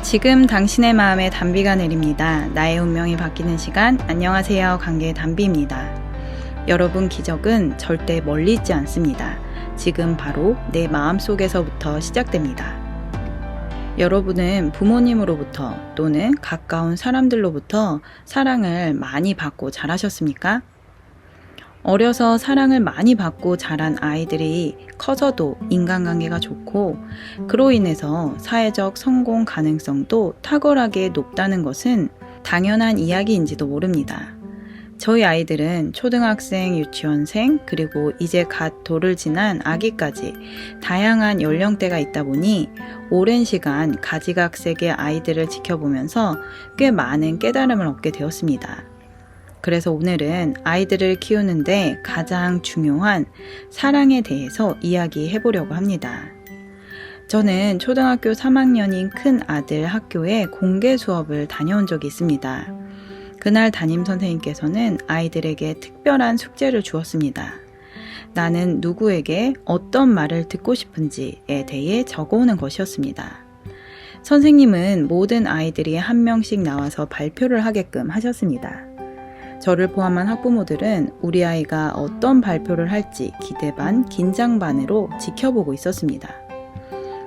지금 당신의 마음에 단비가 내립니다. 나의 운명이 바뀌는 시간. 안녕하세요. 관계 단비입니다. 여러분, 기적은 절대 멀리 있지 않습니다. 지금 바로 내 마음속에서부터 시작됩니다. 여러분은 부모님으로부터 또는 가까운 사람들로부터 사랑을 많이 받고 자라셨습니까? 어려서 사랑을 많이 받고 자란 아이들이 커서도 인간관계가 좋고 그로 인해서 사회적 성공 가능성도 탁월하게 높다는 것은 당연한 이야기인지도 모릅니다. 저희 아이들은 초등학생, 유치원생, 그리고 이제 갓 돌을 지난 아기까지 다양한 연령대가 있다 보니 오랜 시간 가지각색의 아이들을 지켜보면서 꽤 많은 깨달음을 얻게 되었습니다. 그래서 오늘은 아이들을 키우는데 가장 중요한 사랑에 대해서 이야기해 보려고 합니다. 저는 초등학교 3학년인 큰 아들 학교에 공개 수업을 다녀온 적이 있습니다. 그날 담임 선생님께서는 아이들에게 특별한 숙제를 주었습니다. 나는 누구에게 어떤 말을 듣고 싶은지에 대해 적어오는 것이었습니다. 선생님은 모든 아이들이 한 명씩 나와서 발표를 하게끔 하셨습니다. 저를 포함한 학부모들은 우리 아이가 어떤 발표를 할지 기대 반, 긴장 반으로 지켜보고 있었습니다.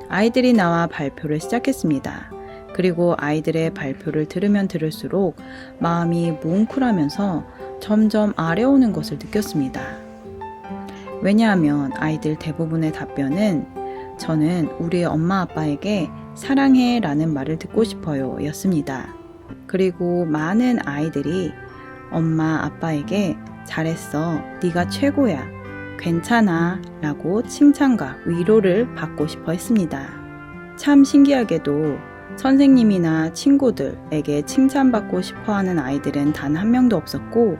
아이들이 나와 발표를 시작했습니다. 그리고 아이들의 발표를 들으면 들을수록 마음이 뭉클하면서 점점 아려오는 것을 느꼈습니다. 왜냐하면 아이들 대부분의 답변은 저는 우리 엄마 아빠에게 사랑해 라는 말을 듣고 싶어요 였습니다. 그리고 많은 아이들이 엄마 아빠에게 잘했어, 네가 최고야, 괜찮아 라고 칭찬과 위로를 받고 싶어 했습니다. 참 신기하게도 선생님이나 친구들에게 칭찬받고 싶어하는 아이들은 단 한 명도 없었고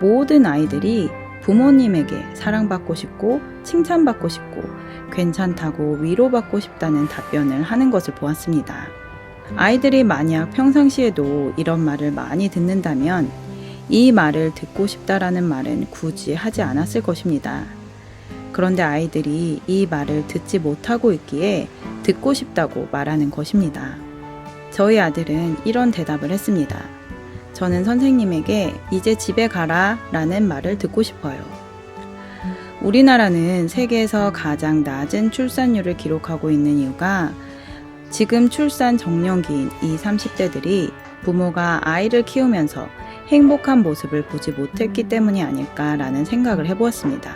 모든 아이들이 부모님에게 사랑받고 싶고 칭찬받고 싶고 괜찮다고 위로받고 싶다는 답변을 하는 것을 보았습니다. 아이들이 만약 평상시에도 이런 말을 많이 듣는다면 이 말을 듣고 싶다라는 말은 굳이 하지 않았을 것입니다. 그런데 아이들이 이 말을 듣지 못하고 있기에 듣고 싶다고 말하는 것입니다. 저희 아들은 이런 대답을 했습니다. 저는 선생님에게 이제 집에 가라 라는 말을 듣고 싶어요. 우리나라는 세계에서 가장 낮은 출산율을 기록하고 있는 이유가 지금 출산 정년기인 20, 30대들이 부모가 아이를 키우면서 행복한 모습을 보지 못했기 때문이 아닐까라는 생각을 해보았습니다.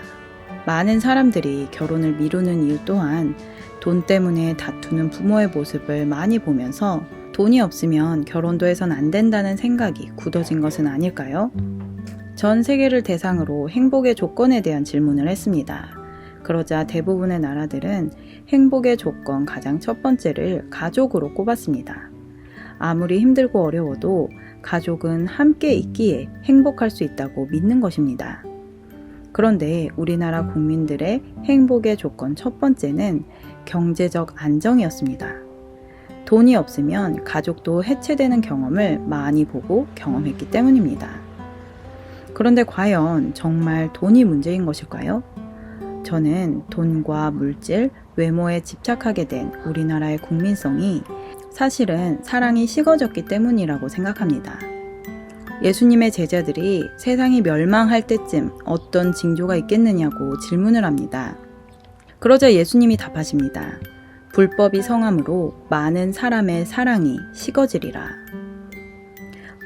많은 사람들이 결혼을 미루는 이유 또한 돈 때문에 다투는 부모의 모습을 많이 보면서 돈이 없으면 결혼도 해선 안 된다는 생각이 굳어진 것은 아닐까요? 전 세계를 대상으로 행복의 조건에 대한 질문을 했습니다. 그러자 대부분의 나라들은 행복의 조건 가장 첫 번째를 가족으로 꼽았습니다. 아무리 힘들고 어려워도 가족은 함께 있기에 행복할 수 있다고 믿는 것입니다. 그런데 우리나라 국민들의 행복의 조건 첫 번째는 경제적 안정이었습니다. 돈이 없으면 가족도 해체되는 경험을 많이 보고 경험했기 때문입니다. 그런데 과연 정말 돈이 문제인 것일까요? 저는 돈과 물질, 외모에 집착하게 된 우리나라의 국민성이 사실은 사랑이 식어졌기 때문이라고 생각합니다. 예수님의 제자들이 세상이 멸망할 때쯤 어떤 징조가 있겠느냐고 질문을 합니다. 그러자 예수님이 답하십니다. 불법이 성함으로 많은 사람의 사랑이 식어지리라.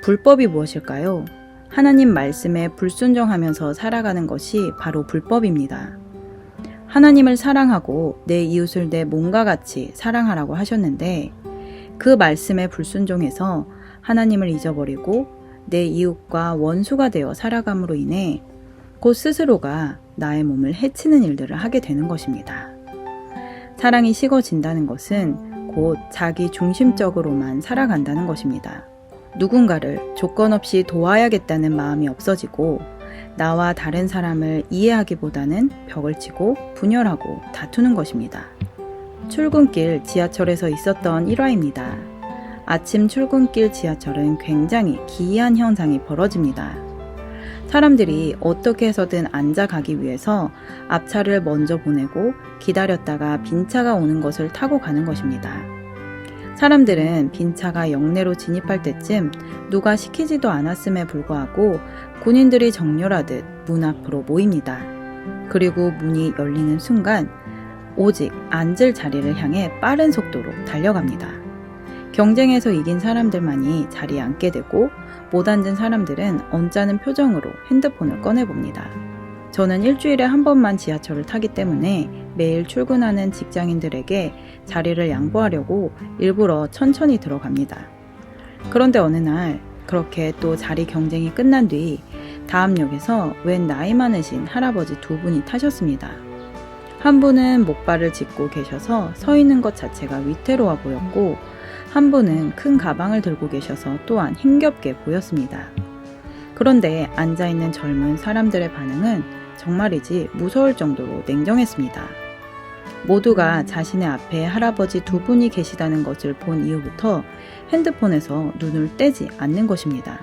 불법이 무엇일까요? 하나님 말씀에 불순종하면서 살아가는 것이 바로 불법입니다. 하나님을 사랑하고 내 이웃을 내 몸과 같이 사랑하라고 하셨는데 그 말씀에 불순종해서 하나님을 잊어버리고 내 이웃과 원수가 되어 살아감으로 인해 곧 스스로가 나의 몸을 해치는 일들을 하게 되는 것입니다. 사랑이 식어진다는 것은 곧 자기 중심적으로만 살아간다는 것입니다. 누군가를 조건 없이 도와야겠다는 마음이 없어지고 나와 다른 사람을 이해하기보다는 벽을 치고 분열하고 다투는 것입니다. 출근길 지하철에서 있었던 일화입니다. 아침 출근길 지하철은 굉장히 기이한 현상이 벌어집니다. 사람들이 어떻게 해서든 앉아 가기 위해서 앞차를 먼저 보내고 기다렸다가 빈 차가 오는 것을 타고 가는 것입니다. 사람들은 빈차가 영내로 진입할 때쯤 누가 시키지도 않았음에 불구하고 군인들이 정렬하듯 문 앞으로 모입니다. 그리고 문이 열리는 순간 오직 앉을 자리를 향해 빠른 속도로 달려갑니다. 경쟁에서 이긴 사람들만이 자리에 앉게 되고 못 앉은 사람들은 언짢은 표정으로 핸드폰을 꺼내봅니다. 저는 일주일에 한 번만 지하철을 타기 때문에 매일 출근하는 직장인들에게 자리를 양보하려고 일부러 천천히 들어갑니다. 그런데 어느 날 그렇게 또 자리 경쟁이 끝난 뒤 다음 역에서 웬 나이 많으신 할아버지 두 분이 타셨습니다. 한 분은 목발을 짚고 계셔서 서 있는 것 자체가 위태로워 보였고 한 분은 큰 가방을 들고 계셔서 또한 힘겹게 보였습니다. 그런데 앉아있는 젊은 사람들의 반응은 정말이지 무서울 정도로 냉정했습니다. 모두가 자신의 앞에 할아버지 두 분이 계시다는 것을 본 이후부터 핸드폰에서 눈을 떼지 않는 것입니다.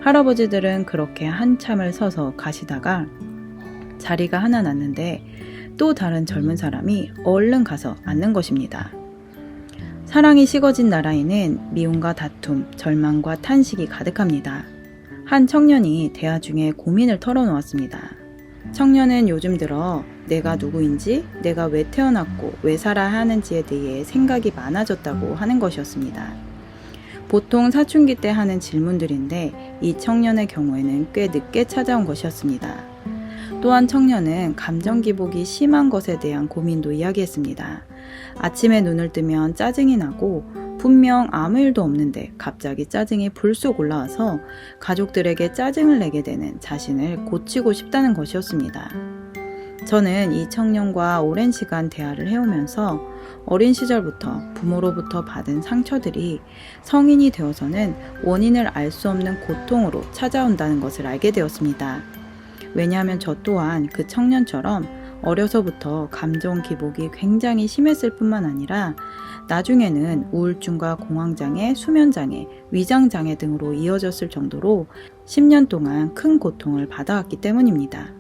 할아버지들은 그렇게 한참을 서서 가시다가 자리가 하나 났는데 또 다른 젊은 사람이 얼른 가서 앉는 것입니다. 사랑이 식어진 나라에는 미움과 다툼, 절망과 탄식이 가득합니다. 한 청년이 대화 중에 고민을 털어놓았습니다. 청년은 요즘 들어 내가 누구인지, 내가 왜 태어났고 왜 살아야 하는지에 대해 생각이 많아졌다고 하는 것이었습니다. 보통 사춘기 때 하는 질문들인데 이 청년의 경우에는 꽤 늦게 찾아온 것이었습니다. 또한 청년은 감정 기복이 심한 것에 대한 고민도 이야기했습니다. 아침에 눈을 뜨면 짜증이 나고 분명 아무 일도 없는데 갑자기 짜증이 불쑥 올라와서 가족들에게 짜증을 내게 되는 자신을 고치고 싶다는 것이었습니다. 저는 이 청년과 오랜 시간 대화를 해오면서 어린 시절부터 부모로부터 받은 상처들이 성인이 되어서는 원인을 알 수 없는 고통으로 찾아온다는 것을 알게 되었습니다. 왜냐하면 저 또한 그 청년처럼 어려서부터 감정 기복이 굉장히 심했을 뿐만 아니라 나중에는 우울증과 공황장애, 수면장애, 위장장애 등으로 이어졌을 정도로 10년 동안 큰 고통을 받아왔기 때문입니다.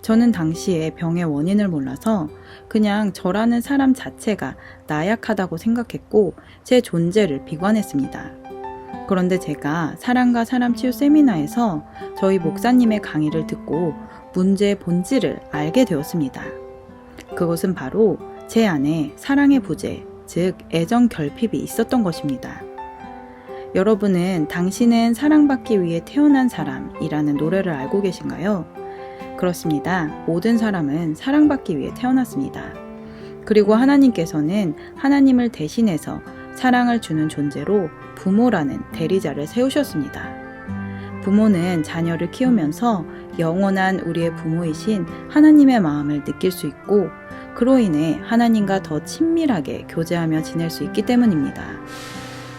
저는 당시에 병의 원인을 몰라서 그냥 저라는 사람 자체가 나약하다고 생각했고 제 존재를 비관했습니다. 그런데 제가 사랑과 사람 치유 세미나에서 저희 목사님의 강의를 듣고 문제의 본질을 알게 되었습니다. 그것은 바로 제 안에 사랑의 부재, 즉 애정 결핍이 있었던 것입니다. 여러분은 당신은 사랑받기 위해 태어난 사람이라는 노래를 알고 계신가요? 그렇습니다. 모든 사람은 사랑받기 위해 태어났습니다. 그리고 하나님께서는 하나님을 대신해서 사랑을 주는 존재로 부모라는 대리자를 세우셨습니다. 부모는 자녀를 키우면서 영원한 우리의 부모이신 하나님의 마음을 느낄 수 있고 그로 인해 하나님과 더 친밀하게 교제하며 지낼 수 있기 때문입니다.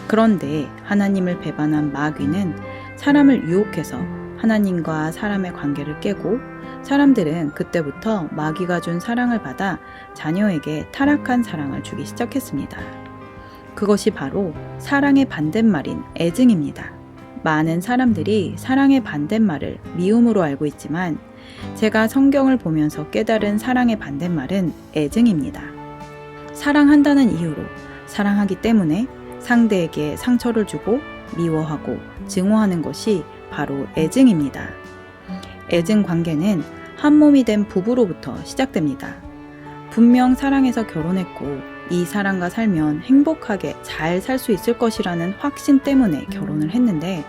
그런데 하나님을 배반한 마귀는 사람을 유혹해서 하나님과 사람의 관계를 깨고 사람들은 그때부터 마귀가 준 사랑을 받아 자녀에게 타락한 사랑을 주기 시작했습니다. 그것이 바로 사랑의 반대말인 애증입니다. 많은 사람들이 사랑의 반대말을 미움으로 알고 있지만 제가 성경을 보면서 깨달은 사랑의 반대말은 애증입니다. 사랑한다는 이유로 사랑하기 때문에 상대에게 상처를 주고 미워하고 증오하는 것이 바로 애증입니다. 애증 관계는 한 몸이 된 부부로부터 시작됩니다. 분명 사랑해서 결혼했고 이 사람과 살면 행복하게 잘 살 수 있을 것이라는 확신 때문에 결혼을 했는데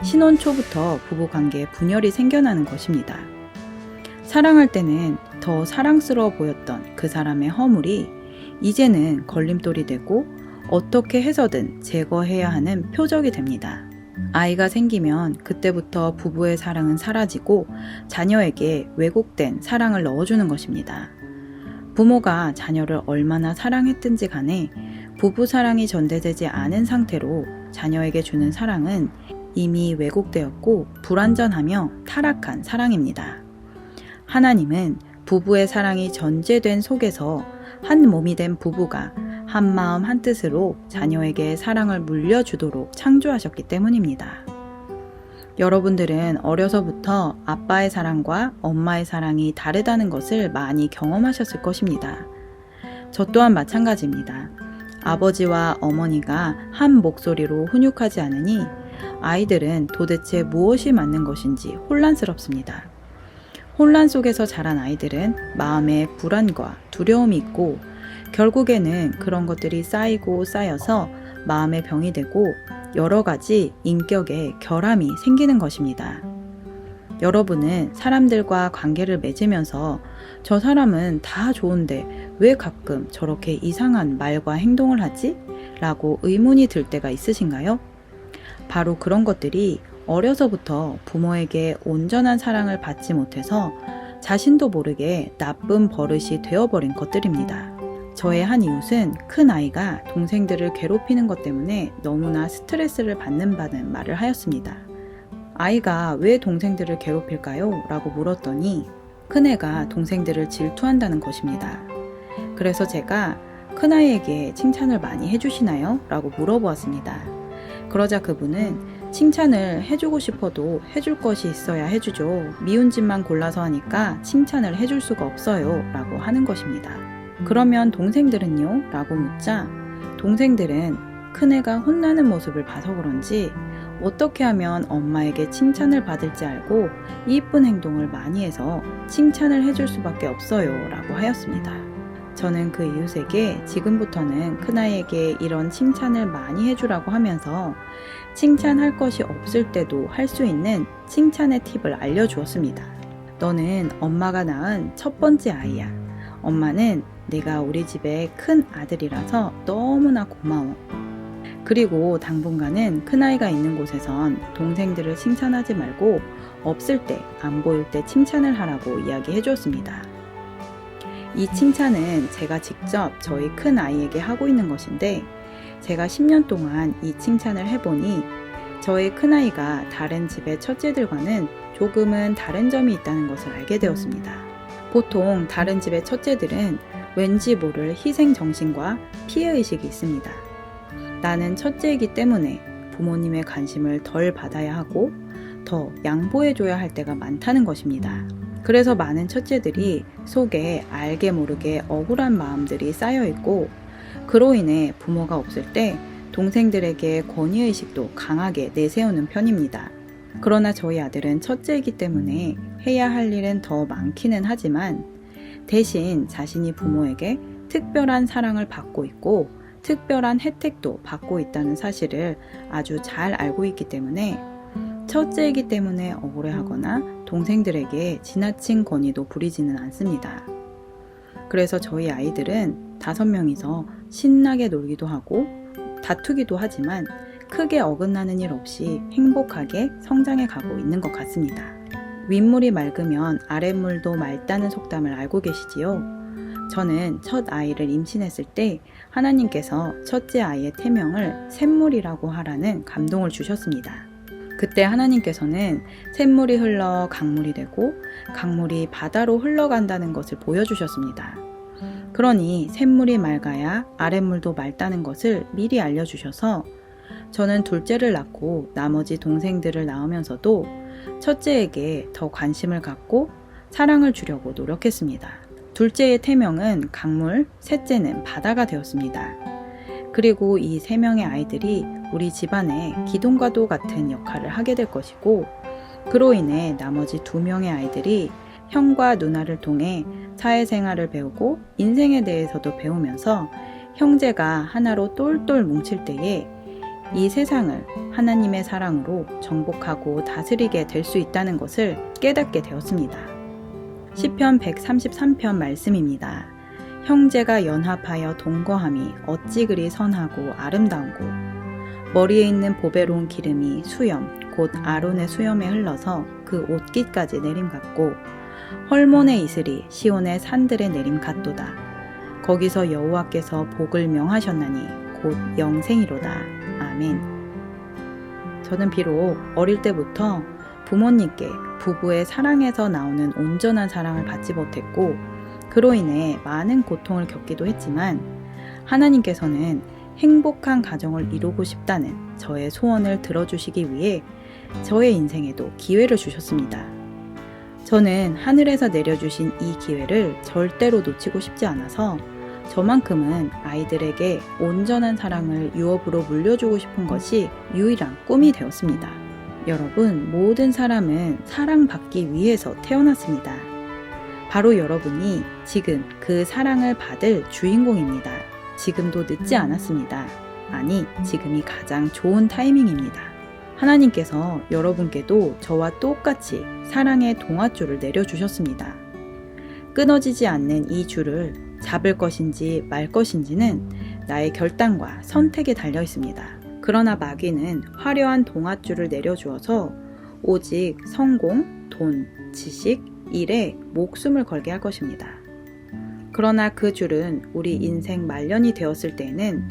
신혼 초부터 부부 관계에 분열이 생겨나는 것입니다. 사랑할 때는 더 사랑스러워 보였던 그 사람의 허물이 이제는 걸림돌이 되고 어떻게 해서든 제거해야 하는 표적이 됩니다. 아이가 생기면 그때부터 부부의 사랑은 사라지고 자녀에게 왜곡된 사랑을 넣어주는 것입니다. 부모가 자녀를 얼마나 사랑했든지 간에 부부 사랑이 전달되지 않은 상태로 자녀에게 주는 사랑은 이미 왜곡되었고 불완전하며 타락한 사랑입니다. 하나님은 부부의 사랑이 전제된 속에서 한 몸이 된 부부가 한 마음 한 뜻으로 자녀에게 사랑을 물려주도록 창조하셨기 때문입니다. 여러분들은 어려서부터 아빠의 사랑과 엄마의 사랑이 다르다는 것을 많이 경험하셨을 것입니다. 저 또한 마찬가지입니다. 아버지와 어머니가 한 목소리로 훈육하지 않으니 아이들은 도대체 무엇이 맞는 것인지 혼란스럽습니다. 혼란 속에서 자란 아이들은 마음에 불안과 두려움이 있고 결국에는 그런 것들이 쌓이고 쌓여서 마음의 병이 되고 여러 가지 인격의 결함이 생기는 것입니다. 여러분은 사람들과 관계를 맺으면서 저 사람은 다 좋은데 왜 가끔 저렇게 이상한 말과 행동을 하지? 라고 의문이 들 때가 있으신가요? 바로 그런 것들이 어려서부터 부모에게 온전한 사랑을 받지 못해서 자신도 모르게 나쁜 버릇이 되어버린 것들입니다. 저의 한 이웃은 큰 아이가 동생들을 괴롭히는 것 때문에 너무나 스트레스를 받는 말을 하였습니다. 아이가 왜 동생들을 괴롭힐까요? 라고 물었더니 큰애가 동생들을 질투한다는 것입니다. 그래서 제가 큰아이에게 칭찬을 많이 해주시나요? 라고 물어보았습니다. 그러자 그분은 칭찬을 해주고 싶어도 해줄 것이 있어야 해주죠. 미운 짓만 골라서 하니까 칭찬을 해줄 수가 없어요. 라고 하는 것입니다. 그러면 동생들은요? 라고 묻자 동생들은 큰애가 혼나는 모습을 봐서 그런지 어떻게 하면 엄마에게 칭찬을 받을지 알고 이쁜 행동을 많이 해서 칭찬을 해줄 수밖에 없어요. 라고 하였습니다. 저는 그 이웃에게 지금부터는 큰아이에게 이런 칭찬을 많이 해주라고 하면서 칭찬할 것이 없을 때도 할 수 있는 칭찬의 팁을 알려주었습니다. 너는 엄마가 낳은 첫 번째 아이야. 엄마는 내가 우리 집의 큰 아들이라서 너무나 고마워. 그리고 당분간은 큰아이가 있는 곳에선 동생들을 칭찬하지 말고 없을 때, 안 보일 때 칭찬을 하라고 이야기해 주었습니다. 이 칭찬은 제가 직접 저희 큰아이에게 하고 있는 것인데 제가 10년 동안 이 칭찬을 해보니 저희 큰아이가 다른 집의 첫째들과는 조금은 다른 점이 있다는 것을 알게 되었습니다. 보통 다른 집의 첫째들은 왠지 모를 희생정신과 피해의식이 있습니다. 나는 첫째이기 때문에 부모님의 관심을 덜 받아야 하고 더 양보해줘야 할 때가 많다는 것입니다. 그래서 많은 첫째들이 속에 알게 모르게 억울한 마음들이 쌓여있고 그로 인해 부모가 없을 때 동생들에게 권위의식도 강하게 내세우는 편입니다. 그러나 저희 아들은 첫째이기 때문에 해야 할 일은 더 많기는 하지만 대신 자신이 부모에게 특별한 사랑을 받고 있고 특별한 혜택도 받고 있다는 사실을 아주 잘 알고 있기 때문에 첫째이기 때문에 억울해하거나 동생들에게 지나친 권위도 부리지는 않습니다. 그래서 저희 아이들은 5명이서 신나게 놀기도 하고 다투기도 하지만 크게 어긋나는 일 없이 행복하게 성장해 가고 있는 것 같습니다. 윗물이 맑으면 아랫물도 맑다는 속담을 알고 계시지요? 저는 첫 아이를 임신했을 때 하나님께서 첫째 아이의 태명을 샘물이라고 하라는 감동을 주셨습니다. 그때 하나님께서는 샘물이 흘러 강물이 되고 강물이 바다로 흘러간다는 것을 보여주셨습니다. 그러니 샘물이 맑아야 아랫물도 맑다는 것을 미리 알려주셔서 저는 둘째를 낳고 나머지 동생들을 낳으면서도 첫째에게 더 관심을 갖고 사랑을 주려고 노력했습니다. 둘째의 태명은 강물, 셋째는 바다가 되었습니다. 그리고 이 3명의 아이들이 우리 집안의 기둥과도 같은 역할을 하게 될 것이고 그로 인해 나머지 2명의 아이들이 형과 누나를 통해 사회생활을 배우고 인생에 대해서도 배우면서 형제가 하나로 똘똘 뭉칠 때에 이 세상을 하나님의 사랑으로 정복하고 다스리게 될 수 있다는 것을 깨닫게 되었습니다. 시편 133편 말씀입니다. 형제가 연합하여 동거함이 어찌 그리 선하고 아름다운고 머리에 있는 보배로운 기름이 수염 곧 아론의 수염에 흘러서 그 옷깃까지 내림 같고 헐몬의 이슬이 시온의 산들의 내림 같도다. 거기서 여호와께서 복을 명하셨나니 곧 영생이로다. 아멘. 저는 비록 어릴 때부터 부모님께 부부의 사랑에서 나오는 온전한 사랑을 받지 못했고 그로 인해 많은 고통을 겪기도 했지만 하나님께서는 행복한 가정을 이루고 싶다는 저의 소원을 들어주시기 위해 저의 인생에도 기회를 주셨습니다. 저는 하늘에서 내려주신 이 기회를 절대로 놓치고 싶지 않아서 저만큼은 아이들에게 온전한 사랑을 유업으로 물려주고 싶은 것이 유일한 꿈이 되었습니다. 여러분, 모든 사람은 사랑받기 위해서 태어났습니다. 바로 여러분이 지금 그 사랑을 받을 주인공입니다. 지금도 늦지 않았습니다. 아니, 지금이 가장 좋은 타이밍입니다. 하나님께서 여러분께도 저와 똑같이 사랑의 동아줄을 내려주셨습니다. 끊어지지 않는 이 줄을 잡을 것인지 말 것인지는 나의 결단과 선택에 달려 있습니다. 그러나 마귀는 화려한 동아줄을 내려주어서 오직 성공, 돈, 지식, 일에 목숨을 걸게 할 것입니다. 그러나 그 줄은 우리 인생 말년이 되었을 때에는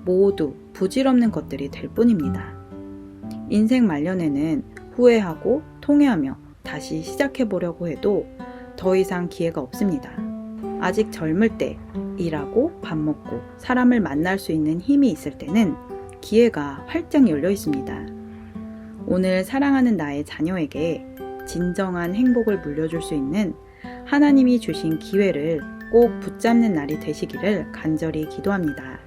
모두 부질없는 것들이 될 뿐입니다. 인생 말년에는 후회하고 통회하며 다시 시작해보려고 해도 더 이상 기회가 없습니다. 아직 젊을 때 일하고 밥 먹고 사람을 만날 수 있는 힘이 있을 때는 기회가 활짝 열려 있습니다. 오늘 사랑하는 나의 자녀에게 진정한 행복을 물려줄 수 있는 하나님이 주신 기회를 꼭 붙잡는 날이 되시기를 간절히 기도합니다.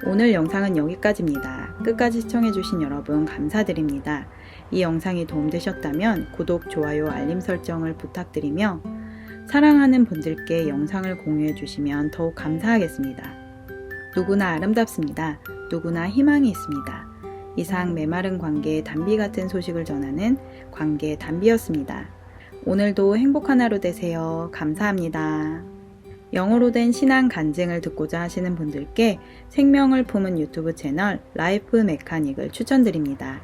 오늘 영상은 여기까지입니다. 끝까지 시청해주신 여러분 감사드립니다. 이 영상이 도움되셨다면 구독, 좋아요, 알림 설정을 부탁드리며 사랑하는 분들께 영상을 공유해 주시면 더욱 감사하겠습니다. 누구나 아름답습니다. 누구나 희망이 있습니다. 이상 메마른 관계의 단비 같은 소식을 전하는 관계 단비였습니다. 오늘도 행복한 하루 되세요. 감사합니다. 영어로 된 신앙 간증을 듣고자 하시는 분들께 생명을 품은 유튜브 채널 라이프 메카닉을 추천드립니다.